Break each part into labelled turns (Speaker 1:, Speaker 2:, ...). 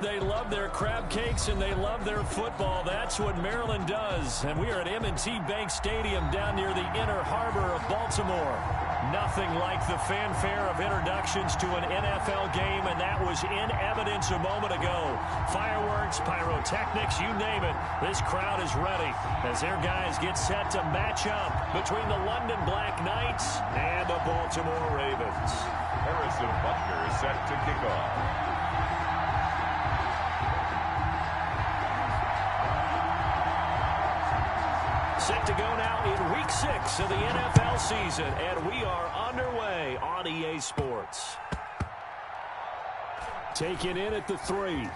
Speaker 1: They love their crab cakes and they love their football. That's what Maryland does. And we are at M&T Bank Stadium down near the Inner Harbor of Baltimore. Nothing like the fanfare of introductions to an NFL game, and that was in evidence a moment ago. Fireworks, pyrotechnics, you name it. This crowd is ready as their guys get set to match up between the London Black Knights and the Baltimore Ravens.
Speaker 2: Harrison Butker is set to kick off.
Speaker 1: Set to go now in Week 6 of the NFL season, and we are underway on EA Sports. Taken in at the 3.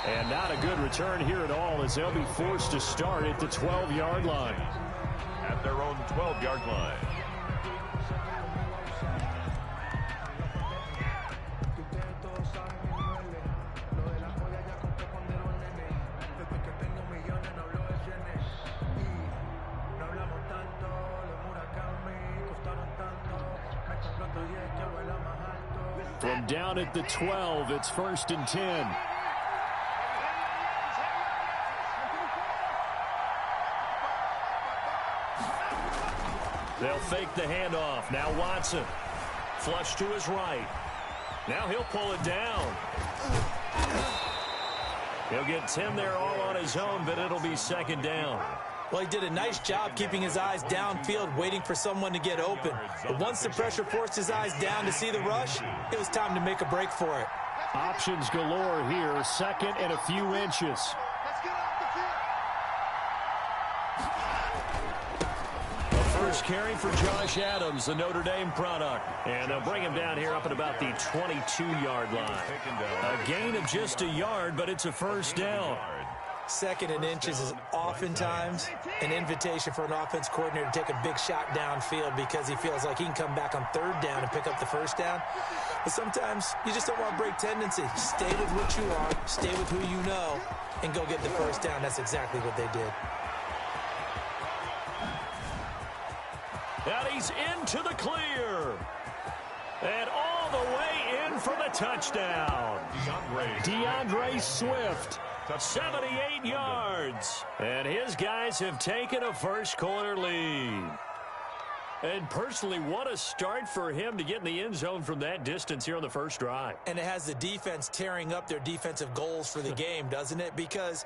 Speaker 1: And not a good return here at all as they'll be forced to start at the 12-yard line.
Speaker 2: At their own 12-yard line.
Speaker 1: From down at the 12, it's 1st and 10. They'll fake the handoff. Now Watson. Flush to his right. Now he'll pull it down. He'll get 10 there all on his own, but it'll be 2nd down.
Speaker 3: Well, he did a nice job keeping his eyes downfield, waiting for someone to get open. But once the pressure forced his eyes down to see the rush, it was time to make a break for it.
Speaker 1: Options galore here. 2nd and a few inches. First carry for Josh Adams, the Notre Dame product. And they'll bring him down here up at about the 22-yard line. A gain of just a yard, but it's a 1st down.
Speaker 3: 2nd and inches is oftentimes an invitation for an offense coordinator to take a big shot downfield because he feels like he can come back on 3rd down and pick up the 1st down. But sometimes you just don't want to break tendency. Stay with what you are, stay with who you know, and go get the 1st down. That's exactly what they did.
Speaker 1: And he's into the clear. And all the way in for the touchdown. DeAndre Swift. 78 yards. And his guys have taken a first-quarter lead. And personally, what a start for him to get in the end zone from that distance here on the first drive.
Speaker 3: And it has the defense tearing up their defensive goals for the game, doesn't it? Because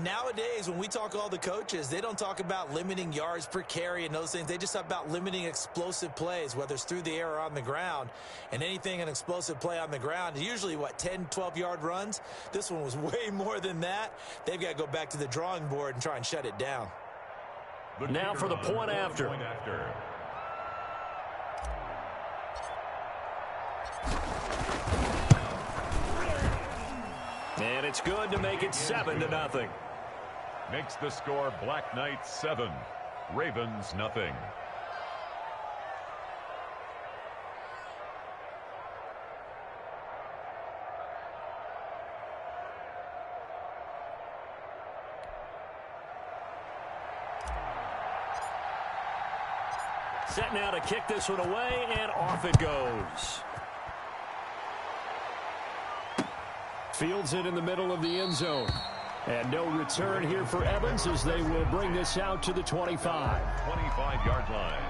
Speaker 3: nowadays, when we talk to all the coaches, they don't talk about limiting yards per carry and those things. They just talk about limiting explosive plays, whether it's through the air or on the ground. And anything an explosive play on the ground, usually, 10, 12-yard runs? This one was way more than that. They've got to go back to the drawing board and try and shut it down.
Speaker 1: Now for the point after. And it's good to make it 7-0.
Speaker 2: Makes the score Black Knights 7, Ravens nothing.
Speaker 1: Set now to kick this one away, and off it goes. Fields it in the middle of the end zone. And no return here for Evans as they will bring this out to the 25.
Speaker 2: 25-yard line.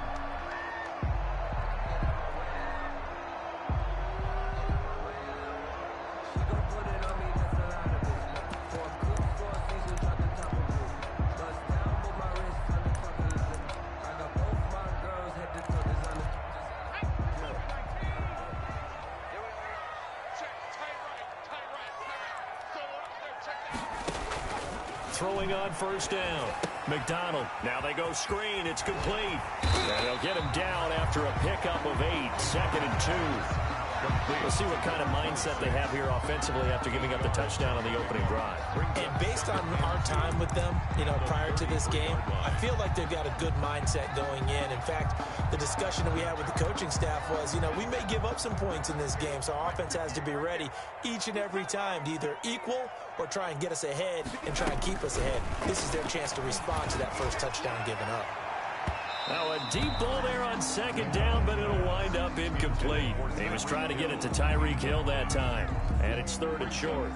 Speaker 1: Throwing on 1st down. McDonald. Now they go screen. It's complete. And they'll get him down after a pickup of 8. 2nd and 2. We'll see what kind of mindset they have here offensively after giving up the touchdown on the opening drive.
Speaker 3: And based on our time with them, prior to this game, I feel like they've got a good mindset going in. In fact, the discussion that we had with the coaching staff was, we may give up some points in this game, so our offense has to be ready each and every time to either equal or try and get us ahead and try and keep us ahead. This is their chance to respond to that first touchdown given up.
Speaker 1: Now a deep ball there on second down, but it'll wind up incomplete. He was trying to get it to Tyreek Hill that time. And it's third and short.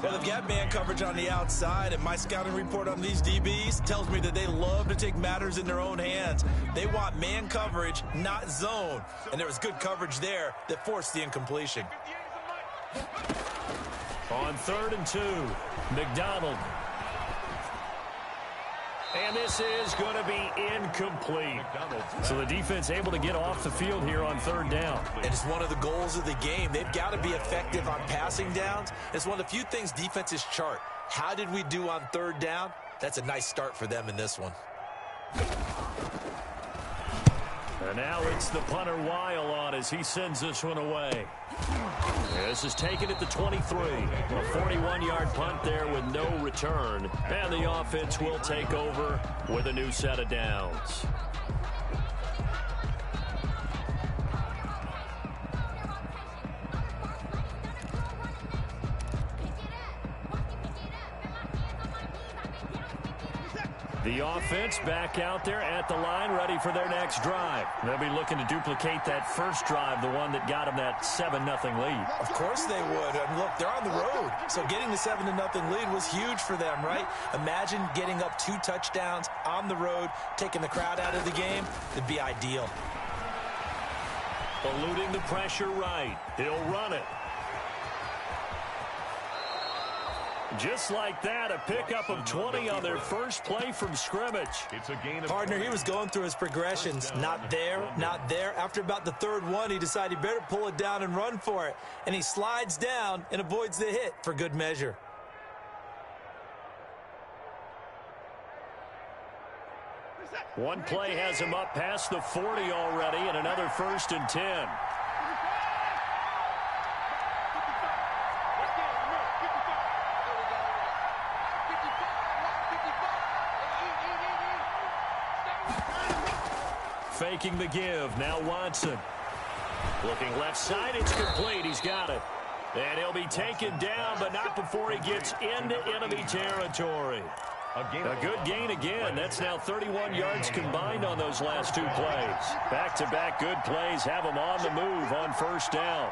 Speaker 3: Well, they've got man coverage on the outside, and my scouting report on these DBs tells me that they love to take matters in their own hands. They want man coverage, not zone. And there was good coverage there that forced the incompletion.
Speaker 1: On 3rd and 2, McDonald. And this is going to be incomplete. So the defense able to get off the field here on 3rd down.
Speaker 3: And it's one of the goals of the game. They've got to be effective on passing downs. It's one of the few things defenses chart. How did we do on 3rd down? That's a nice start for them in this one.
Speaker 1: And now it's the punter Weil on as he sends this one away. This is taken at the 23. A 41-yard punt there with no return. And the offense will take over with a new set of downs. The offense back out there at the line, ready for their next drive. They'll be looking to duplicate that first drive, the one that got them that 7-0 lead.
Speaker 3: Of course they would. And look, they're on the road. So getting the 7-0 lead was huge for them, right? Imagine getting up 2 touchdowns on the road, taking the crowd out of the game. It'd be ideal.
Speaker 1: Eluding the pressure right. He'll run it. Just like that, a pickup of 20 on their first play from scrimmage.
Speaker 2: It's a gain of
Speaker 3: Partner, he was going through his progressions. Not there, not there. After about the 3rd one, he decided he better pull it down and run for it. And he slides down and avoids the hit for good measure.
Speaker 1: One play has him up past the 40 already, and another 1st and 10. Faking the give. Now Watson. Looking left side. It's complete. He's got it. And he'll be taken down, but not before he gets into enemy territory. A good gain again. That's now 31 yards combined on those last 2 plays. Back-to-back good plays have him on the move on 1st down.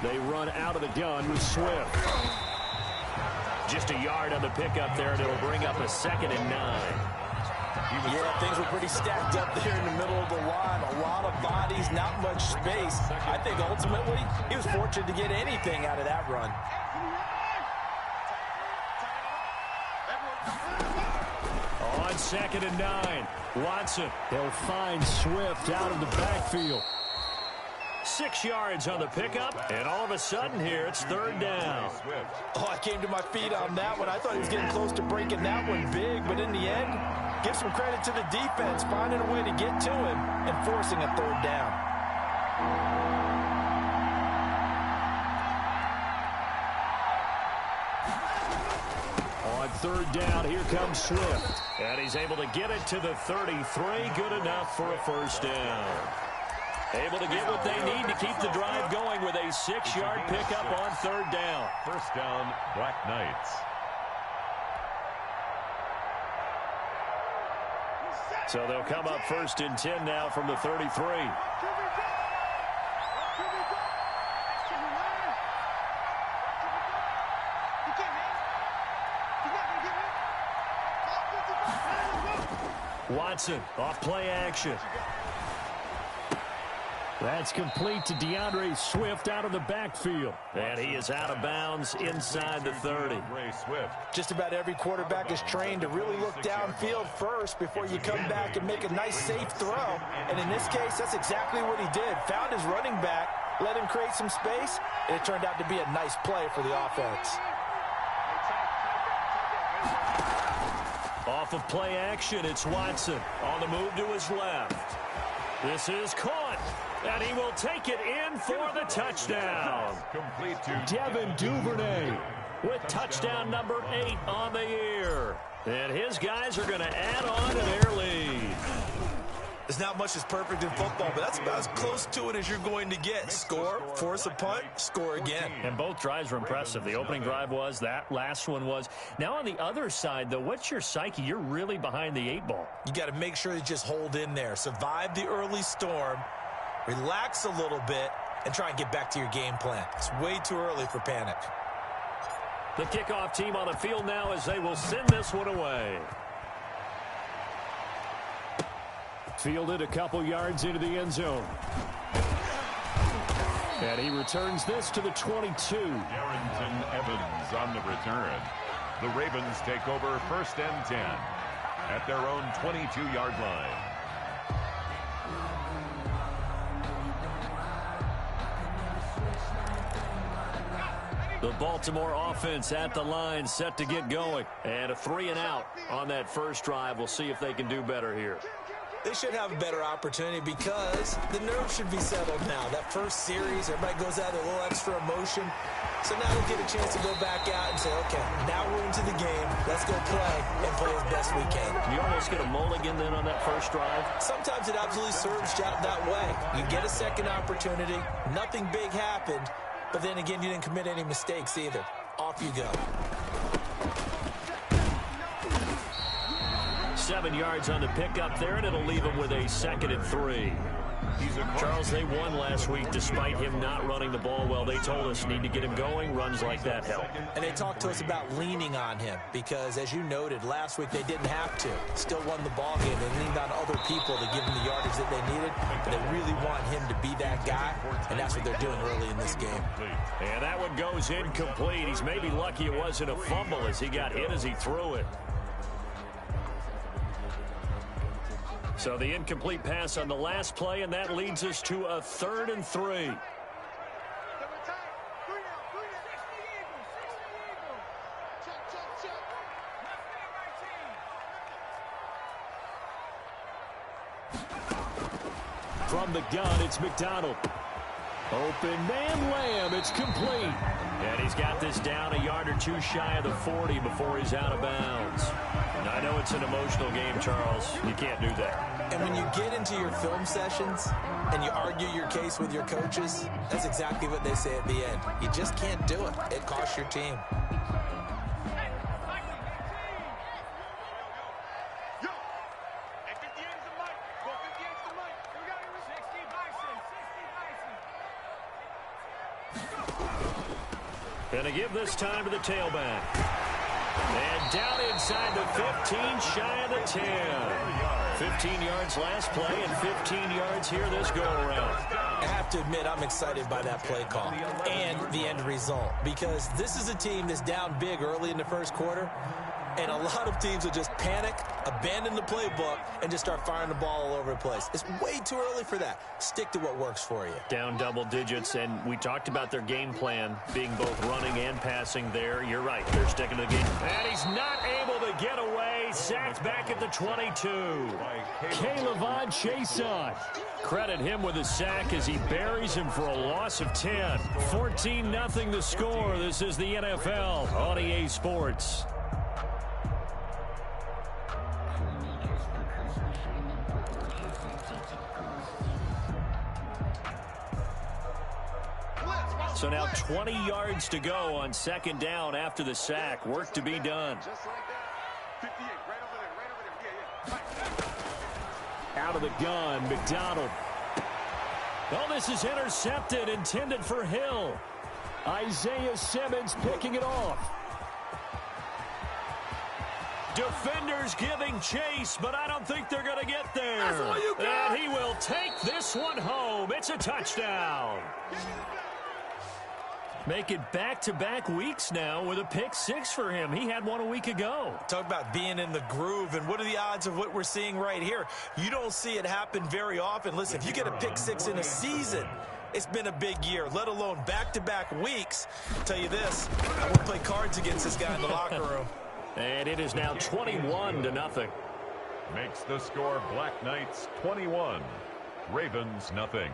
Speaker 1: They run out of the gun with Swift. Just a yard on the pickup there, and it'll bring up a 2nd and 9.
Speaker 3: Yeah, things were pretty stacked up there in the middle of the line. A lot of bodies, not much space. I think ultimately he was fortunate to get anything out of that run.
Speaker 1: On 2nd and 9, Watson. They'll find Swift out of the backfield. 6 yards on the pickup, and all of a sudden here, it's 3rd down.
Speaker 3: Oh, I came to my feet on that one. I thought he was getting close to breaking that one big, but in the end, give some credit to the defense, finding a way to get to him and forcing a 3rd down. On 3rd down, here comes Swift. And he's able to get it to the 33. Good enough for a 1st down. Able to get what they need to keep the drive going with a 6-yard pickup on 3rd down.
Speaker 2: 1st down, Black Knights.
Speaker 1: So they'll come up 1st and 10 now from the 33. Watson off play action. That's complete to DeAndre Swift out of the backfield. And he is out of bounds inside the 30.
Speaker 3: Just about every quarterback is trained to really look downfield first before you come back and make a nice, safe throw. And in this case, that's exactly what he did. Found his running back, let him create some space, and it turned out to be a nice play for the offense.
Speaker 1: Off of play action, it's Watson on the move to his left. This is caught, and he will take it in for the touchdown.
Speaker 2: Complete to
Speaker 1: Devin Duvernay with touchdown number 8 on the year. And his guys are going to add on to their lead.
Speaker 3: There's not much that's perfect in football, but that's about as close to it as you're going to get. Score, force a punt, score again.
Speaker 1: And both drives were impressive. The opening drive was, that last one was. Now on the other side, though, what's your psyche? You're really behind the 8 ball.
Speaker 3: You got to make sure you just hold in there. Survive the early storm, relax a little bit, and try and get back to your game plan. It's way too early for panic.
Speaker 1: The kickoff team on the field now as they will send this one away. Fielded a couple yards into the end zone. And he returns this to the 22.
Speaker 2: Darrington Evans on the return. The Ravens take over 1st and 10 at their own 22-yard line.
Speaker 1: The Baltimore offense at the line, set to get going. And a 3-and-out on that first drive. We'll see if they can do better here.
Speaker 3: They should have a better opportunity because the nerves should be settled now. That first series, everybody goes out with a little extra emotion. So now they'll get a chance to go back out and say, okay, now we're into the game. Let's go play and play as best we can.
Speaker 1: You almost get a mulligan then on that first drive?
Speaker 3: Sometimes it absolutely serves that way. You get a second opportunity. Nothing big happened. But then again, you didn't commit any mistakes either. Off you go.
Speaker 1: 7 yards on the pickup there, and it'll leave him with a 2nd and 3. Charles, they won last week despite him not running the ball well. They told us need to get him going. Runs like that help.
Speaker 3: And they talked to us about leaning on him because, as you noted, last week they didn't have to. Still won the ball game. They leaned on other people to give them the yardage that they needed. But they really want him to be that guy, and that's what they're doing early in this game.
Speaker 1: And that one goes incomplete. He's maybe lucky it wasn't a fumble as he got hit as he threw it. So the incomplete pass on the last play, and that leads us to a 3rd and 3. From the gun, it's McDonald. Open man, Lamb. It's complete. And he's got this down a yard or two shy of the 40 before he's out of bounds. And I know it's an emotional game, Charles. You can't do that.
Speaker 3: And when you get into your film sessions and you argue your case with your coaches, that's exactly what they say at the end. You just can't do it. It costs your team.
Speaker 1: And to give this time to the tailback. And down inside the 15, shy of the 10. 15 yards last play and 15 yards here this go-around.
Speaker 3: I have to admit, I'm excited by that play call and the end result because this is a team that's down big early in the first quarter, and a lot of teams will just panic, abandon the playbook, and just start firing the ball all over the place. It's way too early for that. Stick to what works for you.
Speaker 1: Down double digits, and we talked about their game plan being both running and passing there. You're right. They're sticking to the game. And he's not able to get away. Sacked back at the 22. K'Lavon Chaisson. Credit him with a sack as he buries him for a loss of 10. 14-0 the score. This is the NFL on EA Sports. So now 20 yards to go on 2nd down after the sack. Work to be done. Out of the gun, McDonald. Oh, this is intercepted, intended for Hill. Isaiah Simmons picking it off. Defenders giving chase, but I don't think they're going to get there.
Speaker 3: That's all you got.
Speaker 1: And he will take this one home. It's a touchdown. Make it back-to-back weeks now with a pick-6 for him. He had one a week ago.
Speaker 3: Talk about being in the groove, and what are the odds of what we're seeing right here? You don't see it happen very often. Listen, if you get a pick-6 in a season, it's been a big year, let alone back-to-back weeks. I'll tell you this, I would play cards against this guy in the locker room.
Speaker 1: And it is now 21-0.
Speaker 2: Makes the score Black Knights 21, Ravens nothing.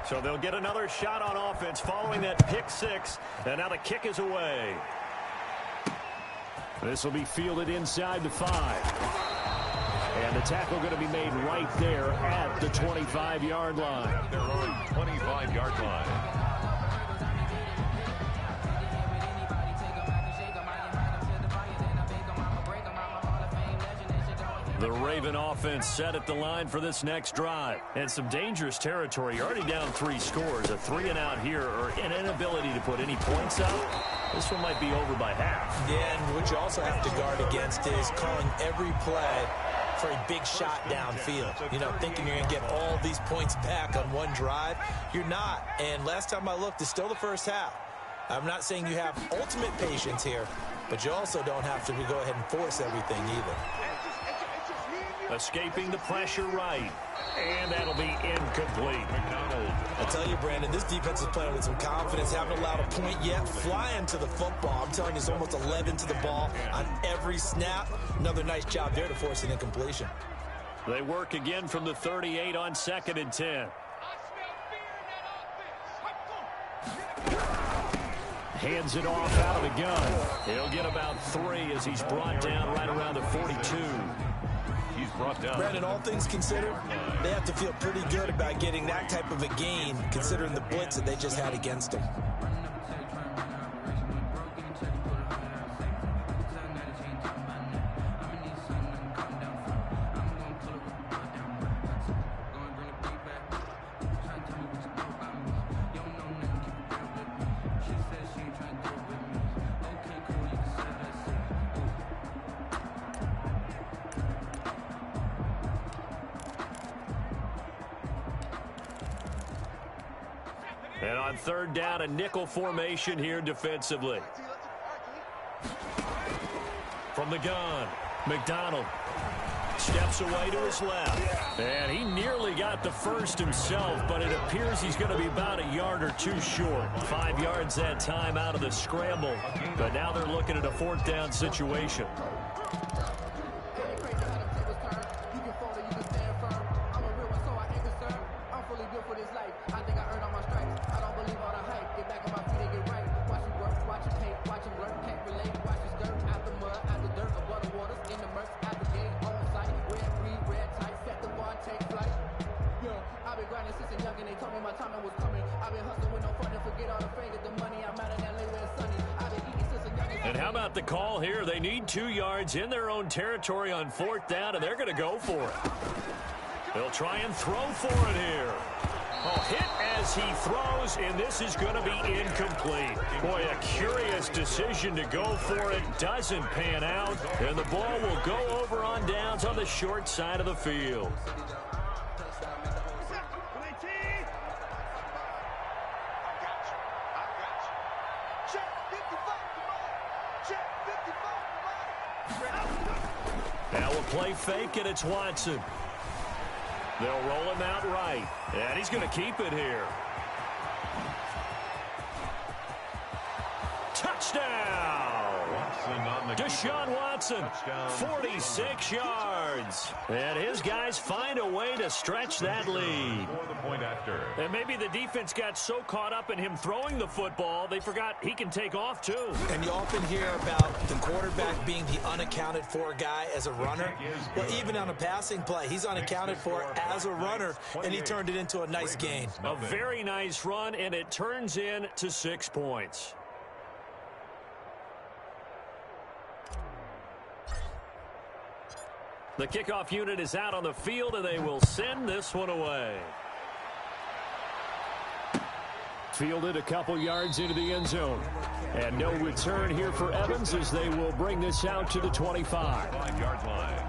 Speaker 1: So they'll get another shot on offense following that pick six. And now the kick is away. This will be fielded inside the 5. And the tackle going to be made right there at the 25-yard line.
Speaker 2: At their own 25-yard line.
Speaker 1: The Raven offense set at the line for this next drive. And some dangerous territory. You're already down 3 scores. A 3-and-out here or an inability to put any points up. This one might be over by half.
Speaker 3: Yeah, and what you also have to guard against is calling every play for a big shot downfield. You know, thinking you're going to get all these points back on one drive. You're not. And last time I looked, it's still the first half. I'm not saying you have ultimate patience here, but you also don't have to go ahead and force everything either.
Speaker 1: Escaping the pressure right. And that'll be incomplete. McDonald.
Speaker 3: I tell you, Brandon, this defense is playing with some confidence. Haven't allowed a point yet. Flying to the football. I'm telling you, it's almost 11 to the ball on every snap. Another nice job there to force an incompletion.
Speaker 1: They work again from the 38 on 2nd and 10. Hands it off out of the gun. He'll get about 3 as he's brought down right around the 42.
Speaker 2: He's brought down.
Speaker 3: Brandon, all things considered, they have to feel pretty good about getting that type of a gain, considering the blitz that they just had against them.
Speaker 1: And on 3rd down, a nickel formation here defensively. From the gun, McDonald steps away to his left. And he nearly got the first himself, but it appears he's going to be about a yard or 2 short. 5 yards that time out of the scramble. But now they're looking at a 4th down situation. And how about the call here? They need 2 yards in their own territory on 4th down, and they're going to go for it. They'll try and throw for it here. Oh, hit as he throws, and this is going to be incomplete. Boy, a curious decision to go for it. Doesn't pan out, and the ball will go over on downs on the short side of the field. Now a play fake, and it's Watson. They'll roll him out right, and he's going to keep it here. Touchdown! Deshaun Watson, 46 yards. And his guys find a way to stretch that lead.
Speaker 2: For the point after.
Speaker 1: And maybe the defense got so caught up in him throwing the football, they forgot he can take off too.
Speaker 3: And you often hear about the quarterback being the unaccounted for guy as a runner. Well, even on a passing play, he's unaccounted for as a runner, and he turned it into a nice gain.
Speaker 1: A very nice run, and it turns into 6 points. The kickoff unit is out on the field, and they will send this one away. Fielded a couple yards into the end zone. And no return here for Evans as they will bring this out to the 25.
Speaker 2: 5-yard line.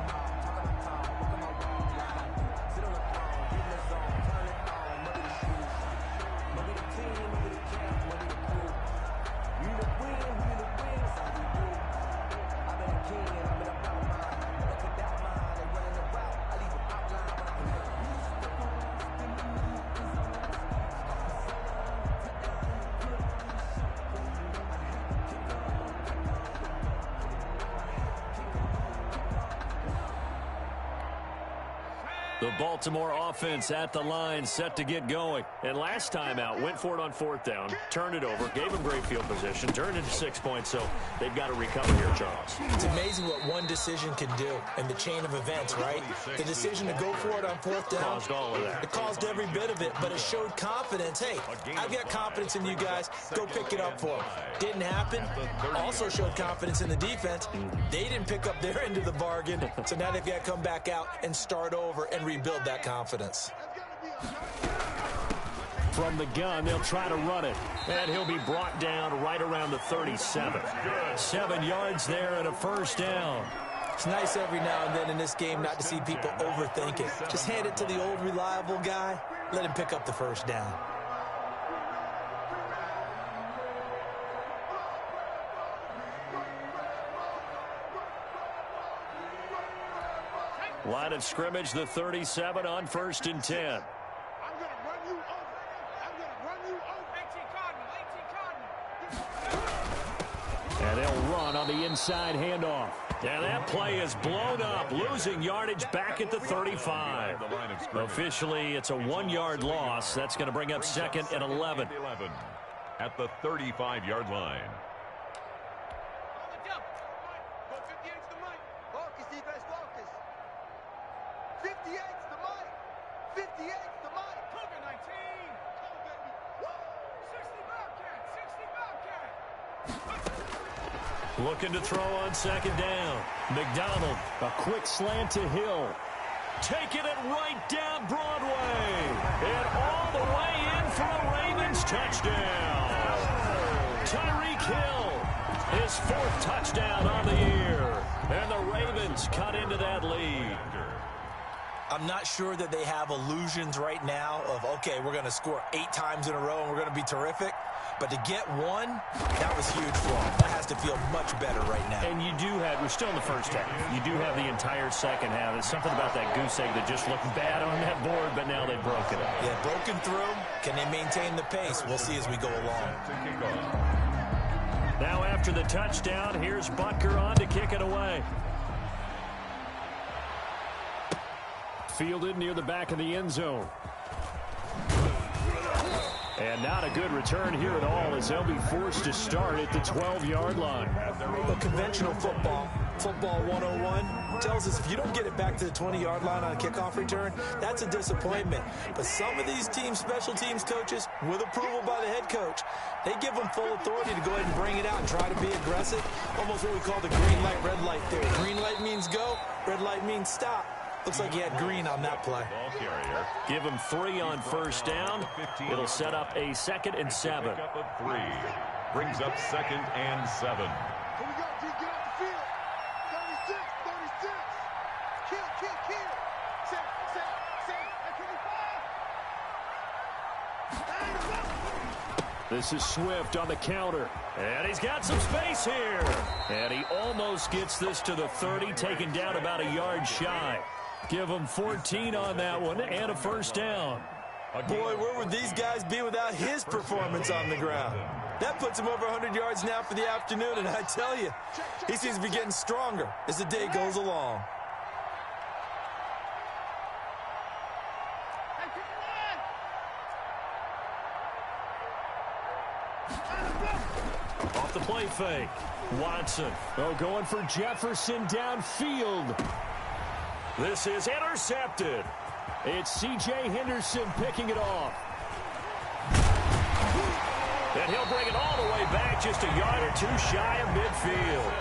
Speaker 1: The Baltimore offense at the line, set to get going. And last time out, went for it on 4th down, turned it over, gave them great field position, turned it to 6 points, so they've got to recover here, Charles.
Speaker 3: It's amazing what one decision can do in the chain of events, right? The decision to go for it on 4th down.
Speaker 1: Caused all of that.
Speaker 3: It caused every bit of it, but it showed confidence. Hey, I've got confidence in you guys. Go pick it up for them. Didn't happen. Also showed confidence in the defense. They didn't pick up their end of the bargain, so now they've got to come back out and start over and rebuild that confidence.
Speaker 1: From the gun, they'll try to run it. And he'll be brought down right around the 37. 7 yards there and a 1st down.
Speaker 3: It's nice every now and then in this game not to see people overthink it. Just hand it to the old reliable guy. Let him pick up the 1st down.
Speaker 1: Line of scrimmage, the 37 on 1st and 10.
Speaker 4: I'm going to run you over. I'm going to run you over. 18 Cardinal.
Speaker 1: And they'll run on the inside handoff. And that play is blown up, losing yardage back at the 35. Officially, it's a 1-yard loss. That's going to bring up 2nd and 11.
Speaker 2: At the 35-yard line.
Speaker 4: Go 58 to the mic. Focus, defense, focus. 58 to the mic. 58 to the mic. Cougar 19. Come on, baby. Woo! 60 Bobcat. 60 Bobcat.
Speaker 1: Looking to throw on 2nd down. McDonald, a quick slant to Hill. Taking it right down Broadway. And all the way in for a Ravens touchdown. Tyreek Hill, his 4th touchdown on the year. And the Ravens cut into that lead.
Speaker 3: I'm not sure that they have illusions right now of, okay, we're going to score 8 times in a row and we're going to be terrific. But to get 1, that was huge for them. That has to feel much better right now.
Speaker 1: And you do have, we're still in the 1st half. You do have the entire 2nd half. There's something about that goose egg that just looked bad on that board, but now they've broken it.
Speaker 3: Yeah, broken through. Can they maintain the pace? We'll see as we go along.
Speaker 1: Now after the touchdown, here's Butker on to kick it away. Fielded near the back of the end zone. And not a good return here at all as they'll be forced to start at the 12-yard line.
Speaker 3: Well, conventional football 101, tells us if you don't get it back to the 20-yard line on a kickoff return, that's a disappointment. But some of these teams, special teams coaches, with approval by the head coach, they give them full authority to go ahead and bring it out and try to be aggressive. Almost what we call the green light, red light theory. Green light means go, red light means stop. Looks like he had green on that play.
Speaker 1: Give him 3 on 1st down. It'll set up a 2nd and 7.
Speaker 2: Pick up of 3. Brings up 2nd and 7.
Speaker 4: Here we go, G. Get off the field. 36, 36. Kill. Set. At 25.
Speaker 1: This is Swift on the counter. And he's got some space here. And he almost gets this to the 30, taken down about a yard shy. Give him 14 on that one and a 1st down.
Speaker 3: Boy, where would these guys be without his performance on the ground? That puts him over 100 yards now for the afternoon, and I tell you, he seems to be getting stronger as the day goes along.
Speaker 1: Off the play fake. Watson. Going for Jefferson downfield. This is intercepted. It's C.J. Henderson picking it off. And he'll bring it all the way back just a yard or 2 shy of midfield.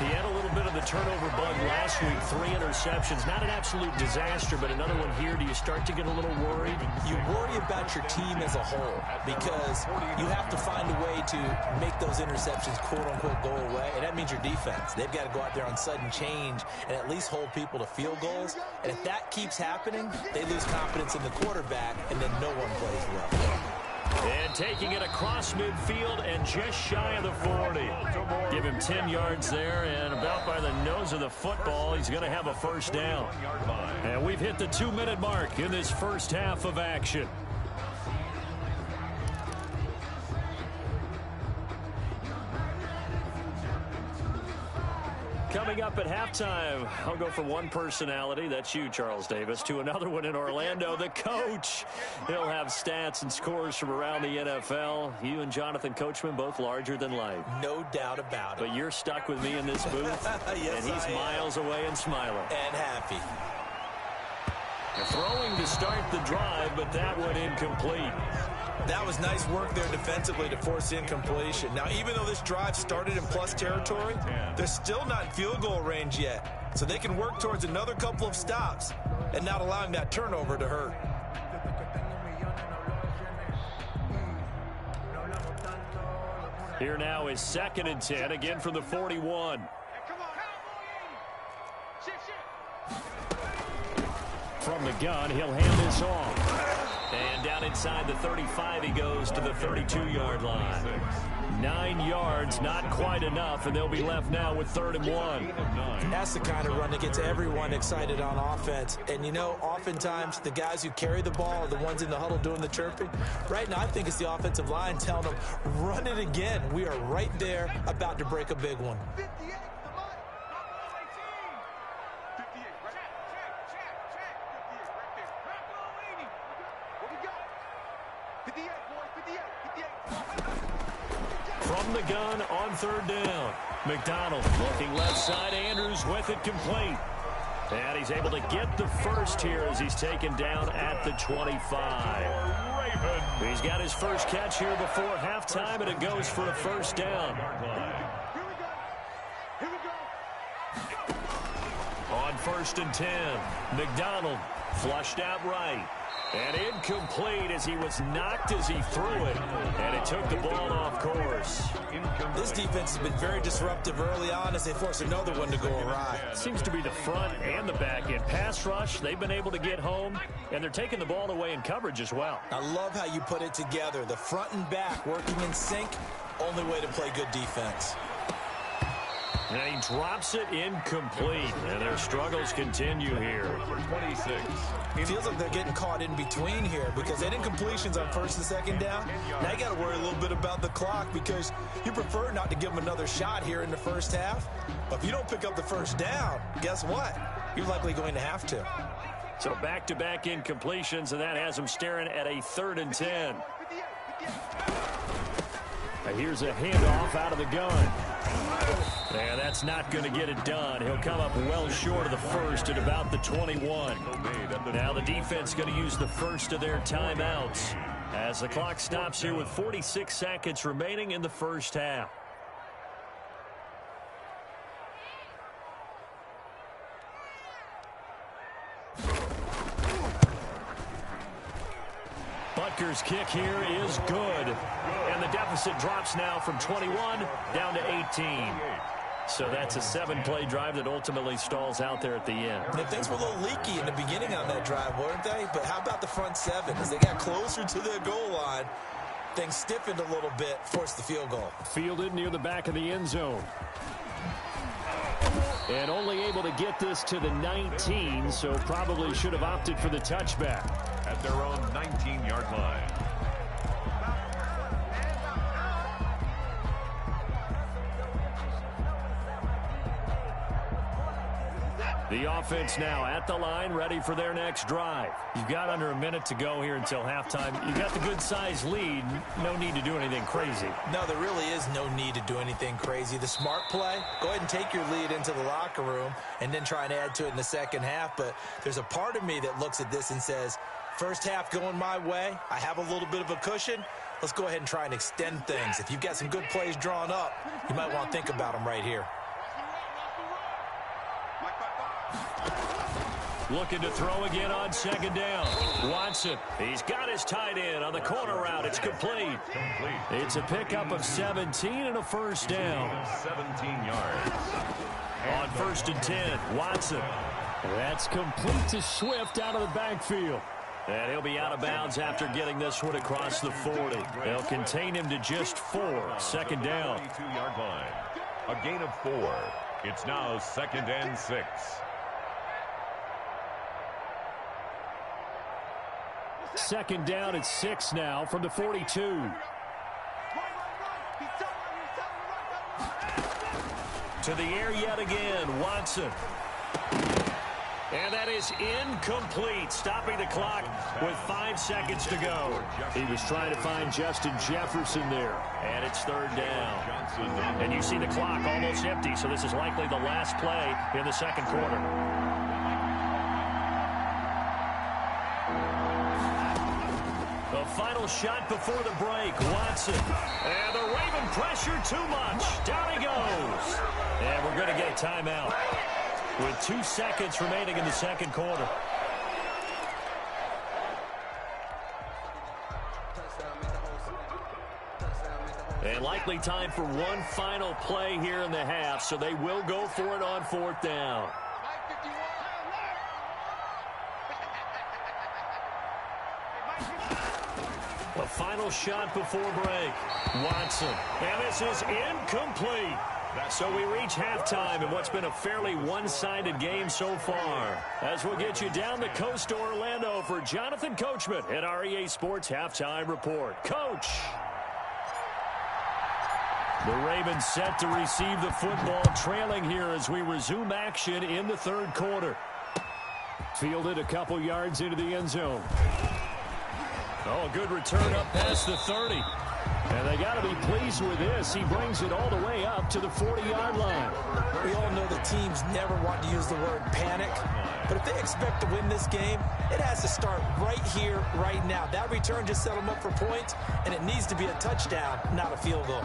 Speaker 1: He had a little bit of the turnover bug last week. 3 interceptions. Not an absolute disaster, but another one here. Do you start to get a little worried?
Speaker 3: You worry about your team as a whole because you have to find a way to make those interceptions, quote-unquote, go away, and that means your defense. They've got to go out there on sudden change and at least hold people to field goals, and if that keeps happening, they lose confidence in the quarterback, and then no one plays well.
Speaker 1: And taking it across midfield and just shy of the 40. Give him 10 yards there, and about by the nose of the football, he's going to have a 1st down. And we've hit the 2-minute mark in this 1st half of action. Coming up at halftime, I'll go from one personality, that's you, Charles Davis, to another one in Orlando, the coach. He'll have stats and scores from around the NFL. You and Jonathan Coachman, both larger than life.
Speaker 3: No doubt about it.
Speaker 1: But you're stuck with me in this booth,
Speaker 3: yes,
Speaker 1: and he's miles away and smiling.
Speaker 3: And happy.
Speaker 1: Throwing to start the drive, but that one incomplete.
Speaker 3: That was nice work there defensively to force incompletion. Now, even though this drive started in plus territory, they're still not in field goal range yet. So they can work towards another couple of stops and not allowing that turnover to hurt.
Speaker 1: Here now is 2nd and 10, again from the 41. From the gun, he'll hand this off. And down inside the 35, he goes to the 32-yard line. 9 yards, not quite enough, and they'll be left now with 3rd and 1.
Speaker 3: That's the kind of run that gets everyone excited on offense. And, you know, oftentimes the guys who carry the ball are the ones in the huddle doing the chirping. Right now, I think it's the offensive line telling them, run it again. We are right there about to break a big one.
Speaker 4: 58.
Speaker 1: From the gun on 3rd down. McDonald looking left side. Andrews with it complete. And he's able to get the first here as he's taken down at the 25. He's got his first catch here before halftime, and it goes for a 1st down. On 1st and 10, McDonald flushed out right. And incomplete as he was knocked as he threw it. And it took the ball off course.
Speaker 3: This defense has been very disruptive early on as they force another one to go awry.
Speaker 1: Seems to be the front and the back end. Pass rush, they've been able to get home, and they're taking the ball away in coverage as well.
Speaker 3: I love how you put it together. The front and back working in sync. Only way to play good defense.
Speaker 1: And he drops it incomplete. And their struggles continue here.
Speaker 2: 26.
Speaker 3: It feels like they're getting caught in between here because they had incompletions on 1st and 2nd down. Now you got to worry a little bit about the clock because you prefer not to give them another shot here in the 1st half. But if you don't pick up the 1st down, guess what? You're likely going to have to.
Speaker 1: So back-to-back incompletions, and that has them staring at a 3rd and 10. And here's a handoff out of the gun. Yeah, that's not going to get it done. He'll come up well short of the 1st at about the 21. Now the defense going to use the first of their timeouts as the clock stops here with 46 seconds remaining in the 1st half. Butker's kick here is good. And the deficit drops now from 21 down to 18. So that's a 7-play drive that ultimately stalls out there at the end.
Speaker 3: And things were a little leaky in the beginning on that drive, weren't they? But how about the front 7? As they got closer to their goal line, things stiffened a little bit, forced the field goal.
Speaker 1: Fielded near the back of the end zone. And only able to get this to the 19, so probably should have opted for the touchback.
Speaker 2: At their own 19-yard line.
Speaker 1: The offense now at the line, ready for their next drive. You've got under a minute to go here until halftime. You've got the good-sized lead. No need to do anything crazy.
Speaker 3: No, there really is no need to do anything crazy. The smart play, go ahead and take your lead into the locker room and then try and add to it in the 2nd half. But there's a part of me that looks at this and says, 1st half going my way. I have a little bit of a cushion. Let's go ahead and try and extend things. If you've got some good plays drawn up, you might want to think about them right here.
Speaker 1: Looking to throw again on 2nd down. Watson, he's got his tight end on the corner route. It's complete. It's a pickup of 17 and a 1st down.
Speaker 2: 17 yards.
Speaker 1: On 1st and 10, Watson. That's complete to Swift out of the backfield. And he'll be out of bounds after getting this one across the 40. They'll contain him to just 4. 2nd down.
Speaker 2: 22-yard line. A gain of 4. It's now 2nd and 6.
Speaker 1: Second down at 6 now from the 42. To the air yet again, Watson. And that is incomplete, stopping the clock with 5 seconds to go. He was trying to find Justin Jefferson there, and it's third down. And you see the clock almost empty, so this is likely the last play in the second quarter. The final shot before the break, Watson. And the Raven pressure too much. Down he goes. And we're going to get a timeout with 2 seconds remaining in the second quarter. And likely time for one final play here in the half, so they will go for it on fourth down. The final shot before break. Watson. And this is incomplete. So we reach halftime in what's been a fairly one-sided game so far. As we'll get you down the coast to Orlando for Jonathan Coachman at our EA Sports Halftime Report. Coach! The Ravens set to receive the football, trailing here as we resume action in the third quarter. Fielded a couple yards into the end zone. Oh, a good return up past the 30. And they got to be pleased with this. He brings it all the way up to the 40-yard line.
Speaker 3: We all know the teams never want to use the word panic. But if they expect to win this game, it has to start right here, right now. That return just set them up for points, and it needs to be a touchdown, not a field goal.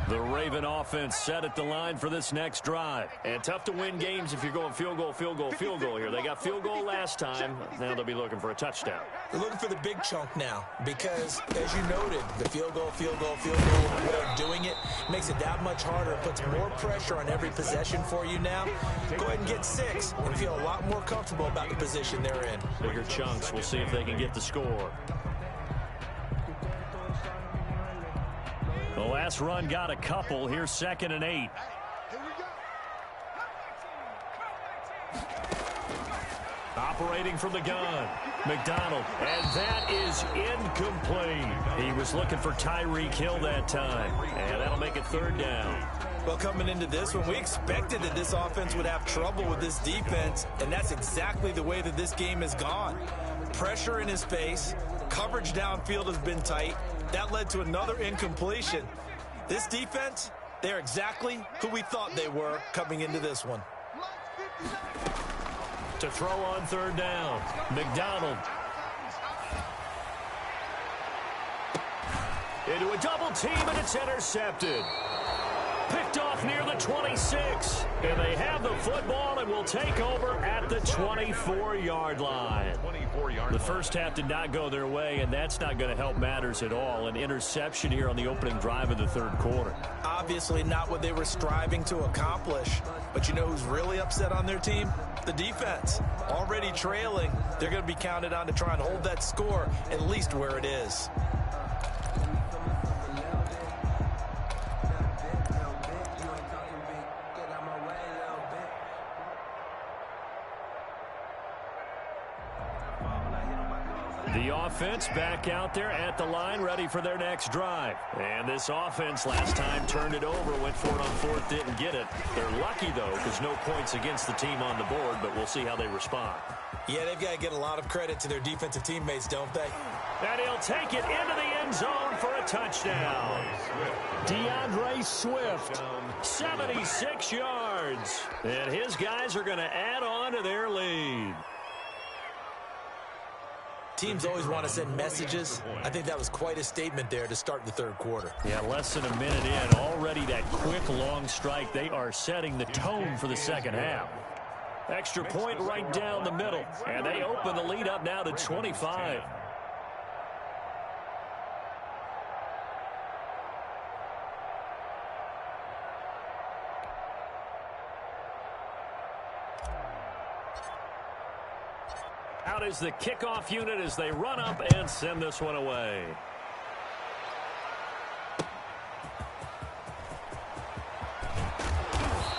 Speaker 1: The Raven offense set at the line for this next drive. And tough to win games if you're going field goal, field goal, field goal here. They got field goal last time. Now they'll be looking for a touchdown.
Speaker 3: They're looking for the big chunk now because, as you noted, the field goal, way of doing it makes it that much harder. It puts more pressure on every possession for you now. Go ahead and get 6 and feel a lot more comfortable about the position they're in.
Speaker 1: Bigger chunks. We'll see if they can get the score. The last run got a couple. Here's 2nd and 8. Operating from the gun, McDonald, and that is incomplete. He was looking for Tyreek Hill that time, and that'll make it third down.
Speaker 3: Well, coming into this one, we expected that this offense would have trouble with this defense, and that's exactly the way that this game has gone. Pressure in his face, coverage downfield has been tight. That led to another incompletion. This defense, they're exactly who we thought they were coming into this one.
Speaker 1: To throw on third down, McDonald. Into a double team, and it's intercepted. Picked off near the 26. And they have the football and will take over at the 24-yard line. The first half did not go their way, and that's not going to help matters at all. An interception here on the opening drive of the third quarter.
Speaker 3: Obviously not what they were striving to accomplish. But you know who's really upset on their team? The defense. Already trailing. They're going to be counted on to try and hold that score at least where it is.
Speaker 1: The offense back out there at the line, ready for their next drive. And this offense last time turned it over, went for it on fourth, didn't get it. They're lucky, though, because no points against the team on the board, but we'll see how they respond.
Speaker 3: Yeah, they've got to get a lot of credit to their defensive teammates, don't they?
Speaker 1: And he'll take it into the end zone for a touchdown. DeAndre Swift, 76 yards. And his guys are going to add on to their lead.
Speaker 3: Teams always want to send messages. I think that was quite a statement there to start the third quarter.
Speaker 1: Yeah, less than a minute in. Already that quick, long strike. They are setting the tone for the second half. Extra point right down the middle. And they open the lead up now to 25. Out is the kickoff unit as they run up and send this one away.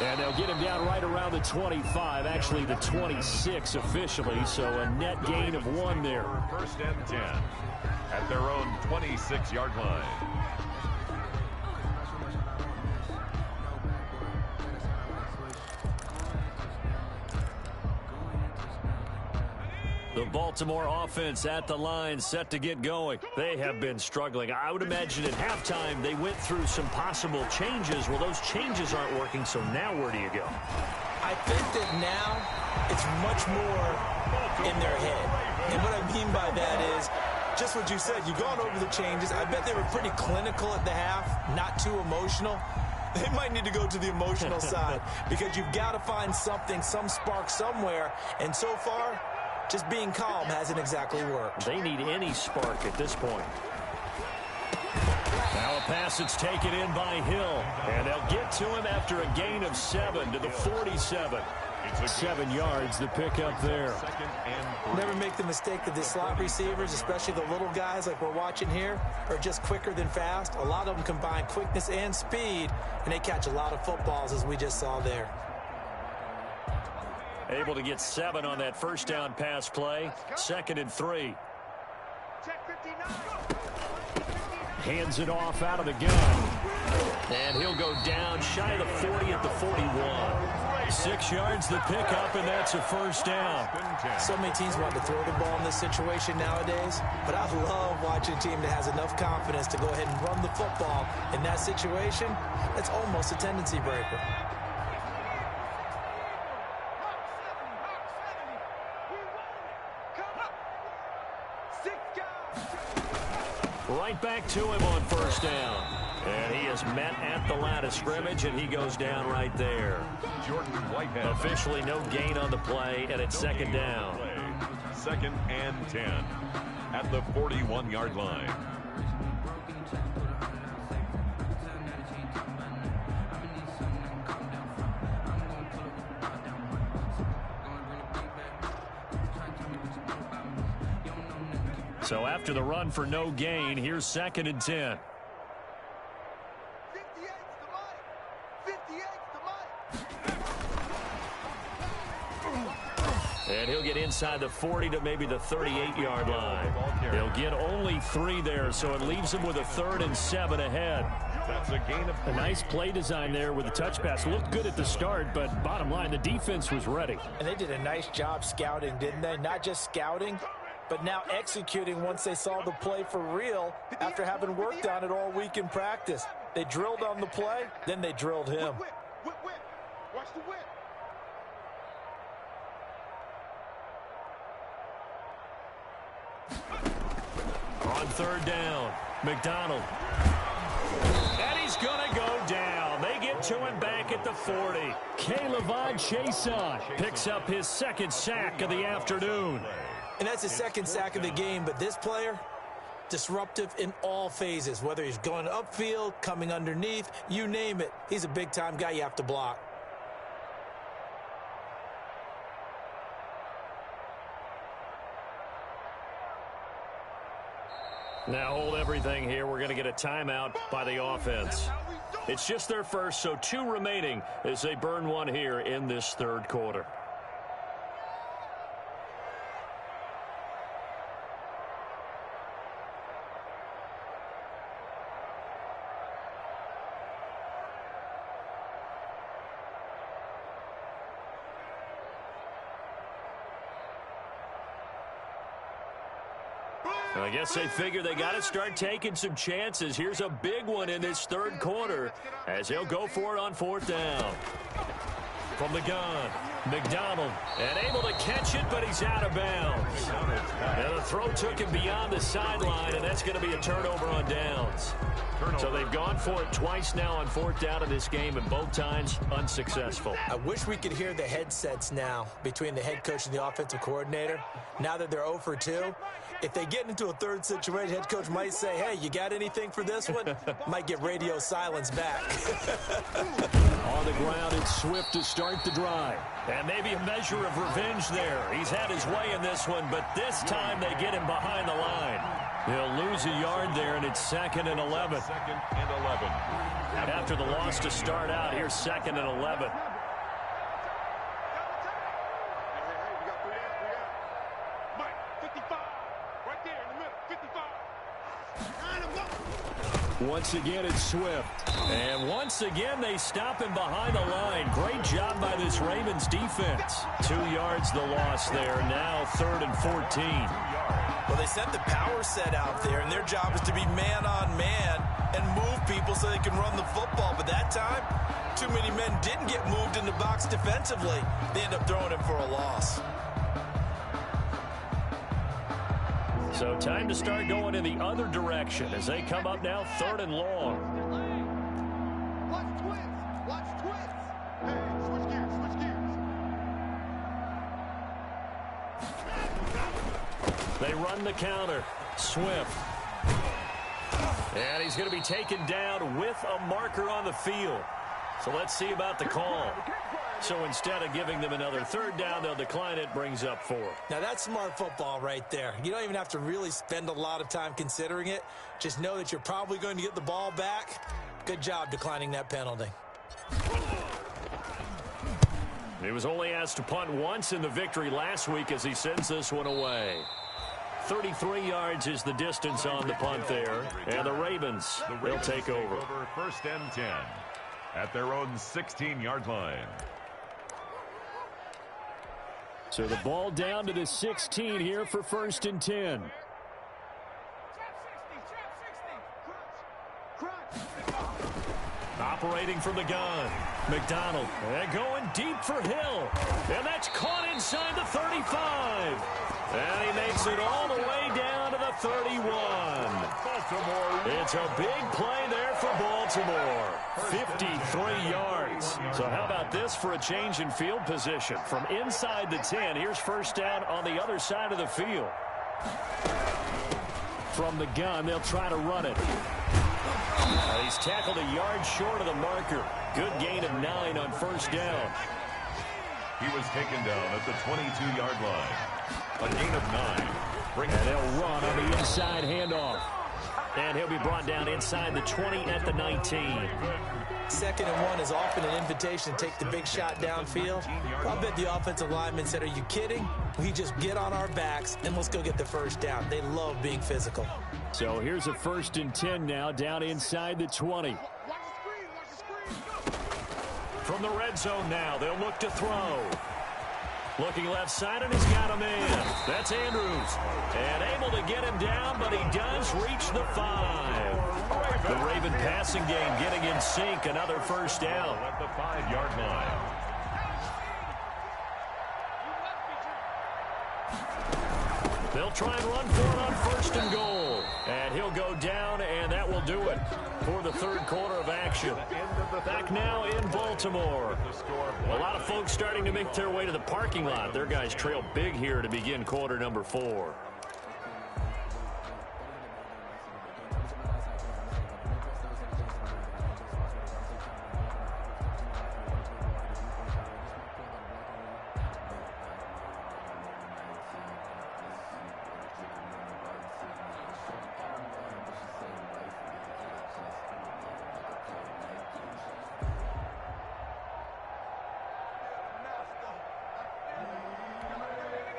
Speaker 1: And they'll get him down right around the 25, actually the 26 officially, so a net gain of 1 there.
Speaker 2: 1st and 10. at their own 26-yard line.
Speaker 1: The Baltimore offense at the line, set to get going. They have been struggling. I would imagine at halftime they went through some possible changes. Well, those changes aren't working, so now where do you go?
Speaker 3: I think that now it's much more in their head. And what I mean by that is just what you said. You've gone over the changes. I bet they were pretty clinical at the half, not too emotional. They might need to go to the emotional side because you've got to find something, some spark somewhere. And so far, just being calm hasn't exactly worked.
Speaker 1: They need any spark at this point. Now a pass that's taken in by Hill. And they'll get to him after a gain of 7 to the 47. 7 yards the pick up there.
Speaker 3: Never make the mistake that the slot receivers, especially the little guys like we're watching here, are just quicker than fast. A lot of them combine quickness and speed, and they catch a lot of footballs as we just saw there.
Speaker 1: Able to get 7 on that first down pass play. 2nd and 3. Hands it off out of the gun. And he'll go down shy of the 40 at the 41. 6 yards the pickup, and that's a first down.
Speaker 3: So many teams want to throw the ball in this situation nowadays, but I love watching a team that has enough confidence to go ahead and run the football. In that situation, that's almost a tendency breaker.
Speaker 1: Right back to him on first down. And he is met at the line of scrimmage, and he goes down right there.
Speaker 2: Jordan Whitehead.
Speaker 1: Officially no gain on the play, and it's second down.
Speaker 2: 2nd and 10 at the 41-yard line.
Speaker 1: So after the run for no gain, here's 2nd and 10.
Speaker 4: 58's the mic. 58's the mic.
Speaker 1: And he'll get inside the 40 to maybe the 38-yard line. He'll get only 3 there, so it leaves him with a 3rd and 7 ahead.
Speaker 2: That's a gain of 3.
Speaker 5: A nice play design there with the touch pass. Looked good at the start, but bottom line, the defense was ready.
Speaker 3: And they did a nice job scouting, didn't they? Not just scouting, but now executing once they saw the play for real after having worked on it all week in practice. They drilled on the play, then they drilled him.
Speaker 4: Whip. Watch the whip.
Speaker 1: On 3rd down, McDonald. And he's going to go down. They get to him back at the 40.
Speaker 5: K'Lavon Chaisson
Speaker 1: Picks up his 2nd sack of the afternoon.
Speaker 3: And that's his 2nd sack of the game, but this player, disruptive in all phases, whether he's going upfield, coming underneath, you name it. He's a big-time guy you have to block.
Speaker 1: Now hold everything here. We're going to get a timeout by the offense. It's just their first, so 2 remaining as they burn 1 here in this 3rd quarter. I guess they figure they got to start taking some chances. Here's a big one in this 3rd quarter as they'll go for it on 4th down. From the gun, McDonald, and able to catch it, but he's out of bounds. And the throw took him beyond the sideline, and that's going to be a turnover on downs. So they've gone for it twice now on 4th down in this game, and both times unsuccessful.
Speaker 3: I wish we could hear the headsets now between the head coach and the offensive coordinator. Now that they're 0 for 2, if they get into a 3rd situation, head coach might say, hey, you got anything for this one? Might get radio silence back.
Speaker 1: On the ground, it's Swift to start the drive. And maybe a measure of revenge there. He's had his way in this one, but this time they get him behind the line. He'll lose a yard there, and it's 2nd and 11.
Speaker 2: 2nd and 11.
Speaker 1: After the loss to start out, here's 2nd and 11.
Speaker 4: Mike, 55. Right there in the middle. 55.
Speaker 1: Once again, it's Swift. And once again, they stop him behind the line. Great job by this Ravens defense. 2 yards the loss there. Now 3rd and 14.
Speaker 3: Well, they sent the power set out there, and their job is to be man-on-man and move people so they can run the football. But that time, too many men didn't get moved in the box defensively. They end up throwing him for a loss.
Speaker 1: So time to start going in the other direction as they come up now 3rd and long.
Speaker 4: Watch twins. Watch twins. Hey, switch gears. Switch gears.
Speaker 1: They run the counter. Swift. And he's going to be taken down with a marker on the field. So let's see about the call. So instead of giving them another 3rd down, they'll decline it, brings up 4.
Speaker 3: Now, that's smart football right there. You don't even have to really spend a lot of time considering it. Just know that you're probably going to get the ball back. Good job declining that penalty.
Speaker 1: He was only asked to punt once in the victory last week as he sends this one away. 33 yards is the distance on the punt there. And the Ravens will take over.
Speaker 2: 1st and 10 at their own 16-yard line.
Speaker 5: So the ball down to the 16 here for 1st and 10.
Speaker 1: Operating from the gun. McDonald. And going deep for Hill. And that's caught inside the 35. And he makes it all the way down to the 31. It's a big play there for Baltimore. 53 yards. So how about this for a change in field position? From inside the 10, here's 1st down on the other side of the field. From the gun, they'll try to run it. He's tackled a yard short of the marker. Good gain of 9 on 1st down.
Speaker 2: He was taken down at the 22-yard line. A gain of 9.
Speaker 1: And they'll run on the inside handoff. And he'll be brought down inside the 20 at the 19.
Speaker 3: 2nd and 1 is often an invitation to take the big shot downfield. I bet the offensive lineman said, are you kidding? We just get on our backs and let's go get the 1st down. They love being physical.
Speaker 5: So here's a 1st and 10 now down inside the 20.
Speaker 1: From the red zone now, they'll look to throw. Looking left side, and he's got him in. That's Andrews. And able to get him down, but he does reach the 5. The Raven passing game getting in sync. Another 1st down.
Speaker 2: At the 5-yard line.
Speaker 1: They'll try and run for it on 1st and goal. And he'll go down, and that will do it for the 3rd quarter of action. Back now in Baltimore. A lot of folks starting to make their way to the parking lot. Their guys trail big here to begin quarter number 4.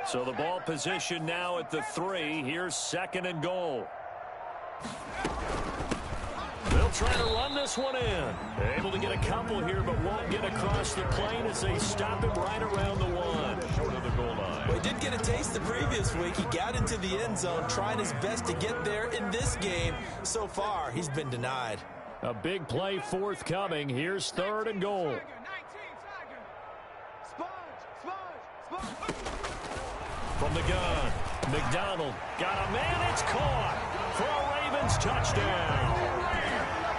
Speaker 1: So the ball position now at the 3. Here's 2nd and goal. They'll try to run this one in. Able to get a couple here, but won't get across the plane as they stop him right around the 1.
Speaker 2: Short of the goal line.
Speaker 3: Well, he did get a taste the previous week. He got into the end zone, trying his best to get there in this game. So far, he's been denied.
Speaker 5: A big play forthcoming. Here's 3rd and goal.
Speaker 1: From the gun, McDonald got a man. It's caught for a Ravens touchdown.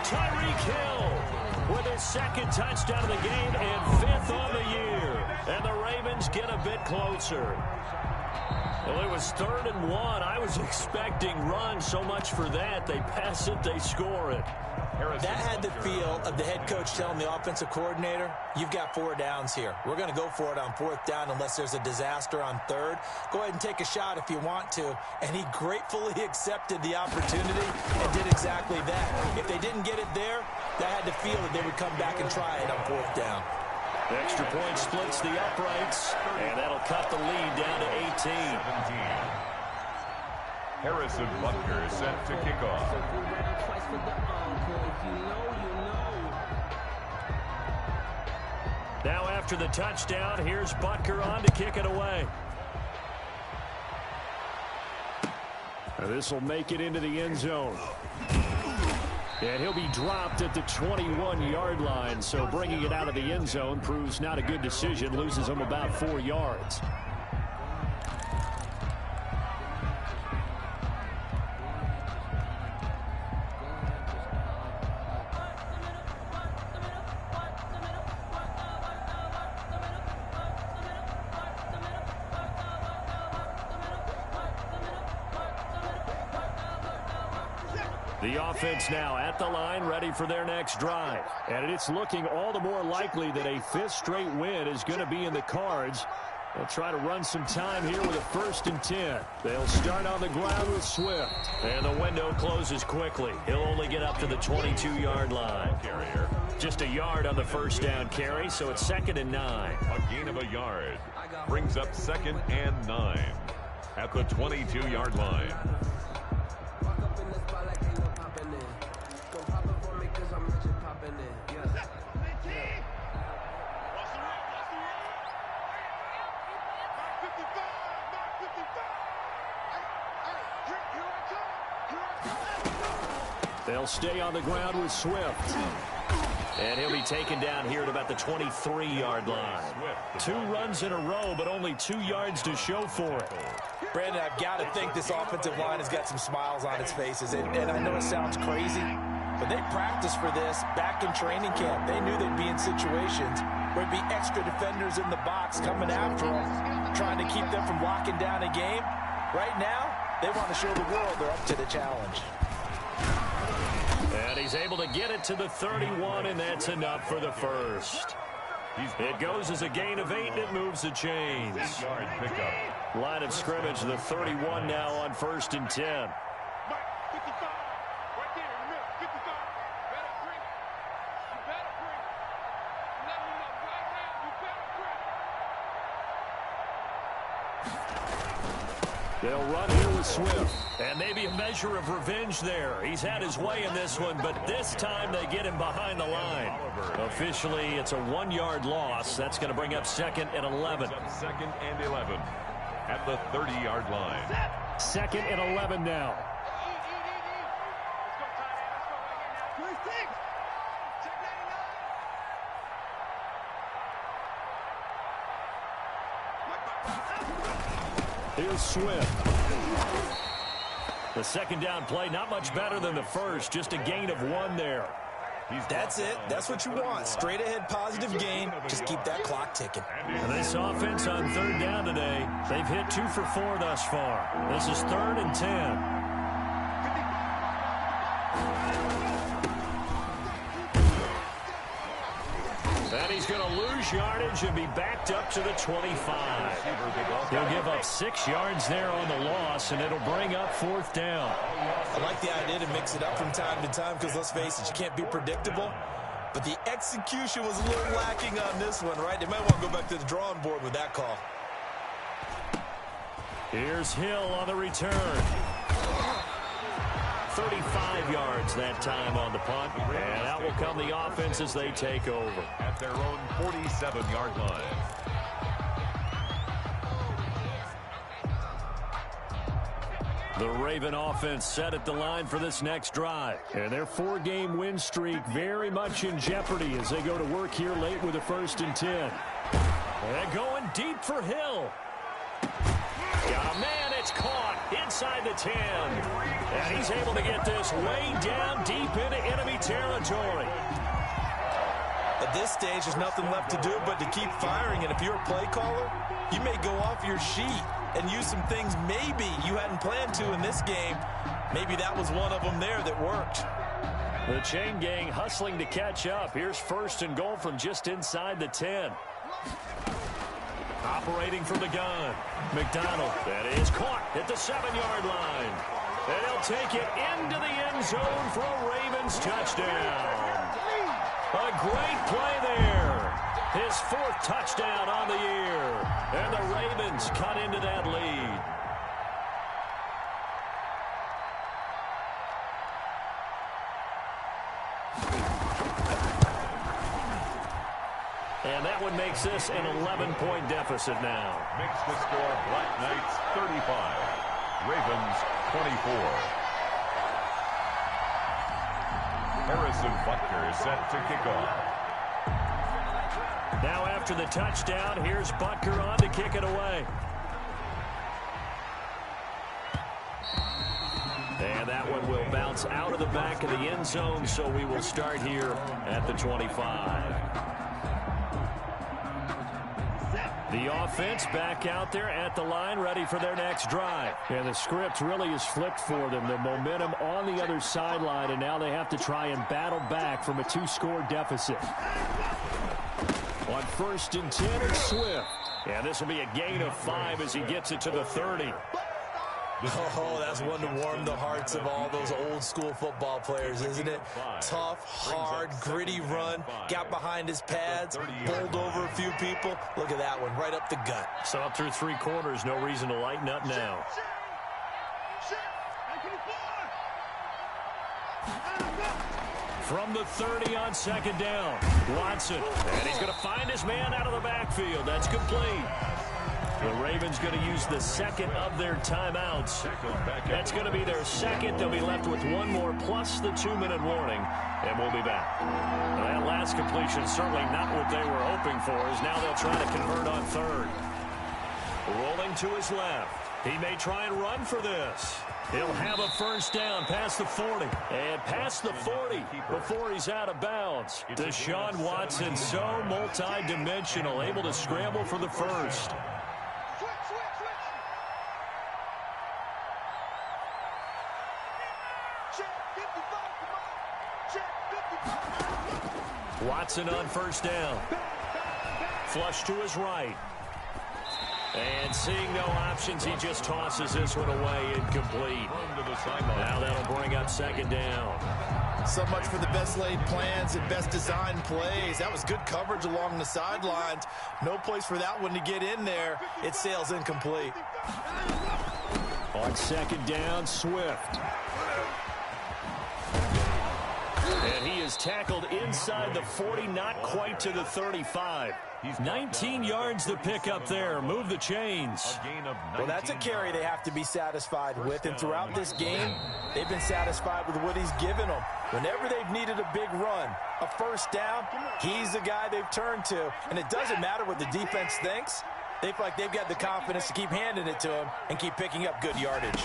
Speaker 1: Tyreek Hill with his 2nd touchdown of the game and 5th on the year. And the Ravens get a bit closer. Well, it was 3rd and 1. I was expecting run, so much for that. They pass it, they score it.
Speaker 3: That had the feel of the head coach telling the offensive coordinator, you've got 4 downs here. We're going to go for it on 4th down unless there's a disaster on 3rd. Go ahead and take a shot if you want to. And he gratefully accepted the opportunity and did exactly that. If they didn't get it there, that had the feel that they would come back and try it on 4th down.
Speaker 1: Extra point splits the uprights, and that'll cut the lead down to 18.
Speaker 2: Harrison Butker set to kick off.
Speaker 1: Now after the touchdown, here's Butker on to kick it away.
Speaker 5: This will make it into the end zone. And he'll be dropped at the 21-yard line, so bringing it out of the end zone proves not a good decision, loses him about 4 yards. The offense now at the line, ready for their next drive. And it's looking all the more likely that a fifth straight win is going to be in the cards. They'll try to run some time here with a 1st and 10. They'll start on the ground with Swift.
Speaker 1: And the window closes quickly. He'll only get up to the 22-yard line.
Speaker 2: Carrier.
Speaker 1: Just a yard on the first down carry, so it's 2nd and 9.
Speaker 2: A gain of a yard. Brings up 2nd and 9 at the 22-yard line.
Speaker 5: They'll stay on the ground with Swift.
Speaker 1: And he'll be taken down here at about the 23-yard line. 2 runs in a row, but only 2 yards to show for it.
Speaker 3: Brandon, I've got to think this offensive line has got some smiles on its faces. And I know it sounds crazy, but they practiced for this back in training camp. They knew they'd be in situations where there'd be extra defenders in the box coming after them, trying to keep them from locking down a game. Right now, they want to show the world they're up to the challenge.
Speaker 1: And he's able to get it to the 31, and that's enough for the first. It goes as a gain of 8, and it moves the chains.
Speaker 2: Yard pickup.
Speaker 1: Line of scrimmage, the 31 now on 1st and 10.
Speaker 5: They'll run here with Swift.
Speaker 1: And maybe a measure of revenge there. He's had his way in this one, but this time they get him behind the line. Officially, it's a 1-yard loss. That's going to bring up 2nd and 11.
Speaker 2: 2nd and 11 at the 30-yard line.
Speaker 5: 2nd and 11 now. Here's Swift.
Speaker 1: The 2nd down play, not much better than the first, just a gain of 1 there.
Speaker 3: That's it. That's what you want. Straight ahead positive gain. Just keep that clock ticking.
Speaker 1: And this offense on 3rd down today, they've hit 2 for 4 thus far. This is 3rd and 10. And he's going to lose yardage and be backed up to the 25. He'll give up 6 yards there on the loss, and it'll bring up 4th down.
Speaker 3: I like the idea to mix it up from time to time because, let's face it, you can't be predictable. But the execution was a little lacking on this one, right? They might want to go back to the drawing board with that call.
Speaker 1: Here's Hill on the return. 35 yards that time on the punt. And out will come the offense as they take over.
Speaker 2: At their own 47-yard line.
Speaker 1: The Raven offense set at the line for this next drive.
Speaker 5: And their 4-game win streak very much in jeopardy as they go to work here late with a 1st and 10.
Speaker 1: And going deep for Hill. Yeah, man, it's caught inside the 10. And he's able to get this way down deep into enemy territory.
Speaker 3: At this stage, there's nothing left to do but to keep firing. And if you're a play caller, you may go off your sheet and use some things maybe you hadn't planned to in this game. Maybe that was one of them there that worked.
Speaker 1: The chain gang hustling to catch up. Here's 1st and goal from just inside the 10. Operating from the gun. McDonald. That is caught at the 7-yard line. And he'll take it into the end zone for a Ravens touchdown. A great play there. His 4th touchdown on the year. And the Ravens cut into that lead.
Speaker 5: And that one makes this an 11-point deficit now.
Speaker 2: Makes the score Black Knights 35, Ravens 24. Harrison Butker set to kick off.
Speaker 5: Now after the touchdown, here's Butker on to kick it away. And that one will bounce out of the back of the end zone, so we will start here at the 25. The offense back out there at the line, ready for their next drive. And the script really is flipped for them. The momentum on the other sideline, and now they have to try and battle back from a 2-score deficit. On 1st and 10, it's Swift. And this will be a gain of 5 as he gets it to the 30.
Speaker 3: Oh, that's one to warm the hearts of all those old school football players, isn't it? Tough, hard, gritty run, got behind his pads, bowled over a few people. Look at that one, right up the gut.
Speaker 5: So up through 3 quarters, no reason to lighten up now. From the 30 on 2nd down, Watson. And he's going to find his man out of the backfield. That's complete. The Ravens going to use the second of their timeouts. That's going to be their second. They'll be left with 1 more plus the 2-minute warning, and we'll be back. Now, that last completion certainly not what they were hoping for, as now they'll try to convert on 3rd. Rolling to his left. He may try and run for this. He'll have a 1st down past the 40. And past the 40 before he's out of bounds. Deshaun Watson, so multi-dimensional, able to scramble for the 1st. Watson on 1st down. Flush to his right. And seeing no options, he just tosses this one away, incomplete. Now that'll bring up 2nd down.
Speaker 3: So much for the best laid plans and best designed plays. That was good coverage along the sidelines. No place for that one to get in there. It sails incomplete.
Speaker 5: On 2nd down, Swift. And he is tackled inside the 40, not quite to the 35. 19 yards to pick up there. Move the chains.
Speaker 3: Well, that's a carry they have to be satisfied with. And throughout this game, they've been satisfied with what he's given them. Whenever they've needed a big run, a 1st down, he's the guy they've turned to. And it doesn't matter what the defense thinks. They feel like they've got the confidence to keep handing it to him and keep picking up good yardage.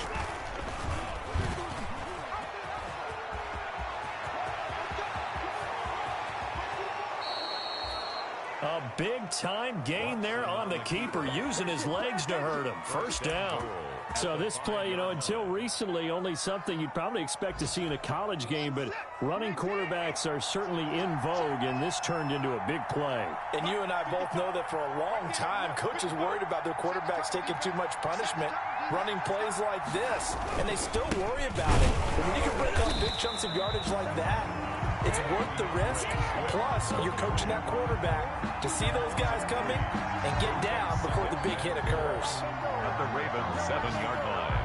Speaker 5: A big-time gain there on the keeper, using his legs to hurt him. 1st down. So this play, until recently, only something you'd probably expect to see in a college game, but running quarterbacks are certainly in vogue, and this turned into a big play.
Speaker 3: And you and I both know that for a long time, coaches worried about their quarterbacks taking too much punishment, running plays like this, and they still worry about it. But when you can break up big chunks of yardage like that, it's worth the risk. Plus, you're coaching that quarterback to see those guys coming and get down before the big hit occurs.
Speaker 2: At the Ravens 7-yard line.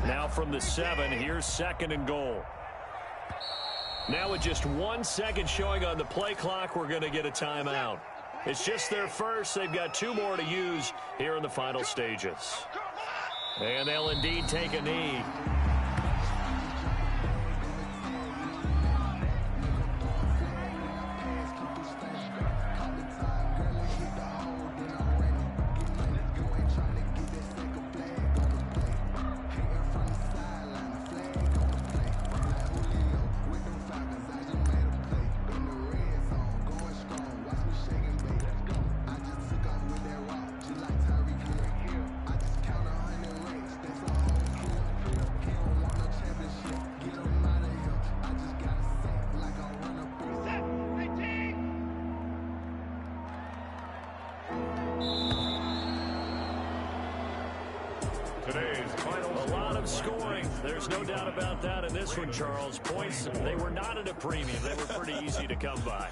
Speaker 5: Now from the 7, here's 2nd and goal. Now with just 1 second showing on the play clock, we're going to get a timeout. It's just their first. They've got 2 more to use here in the final stages. And they'll indeed take a knee.
Speaker 2: Today's final
Speaker 1: A lot of scoring. There's no doubt about that in this one, Charles. Points, they were not at a premium. They were pretty easy to come by.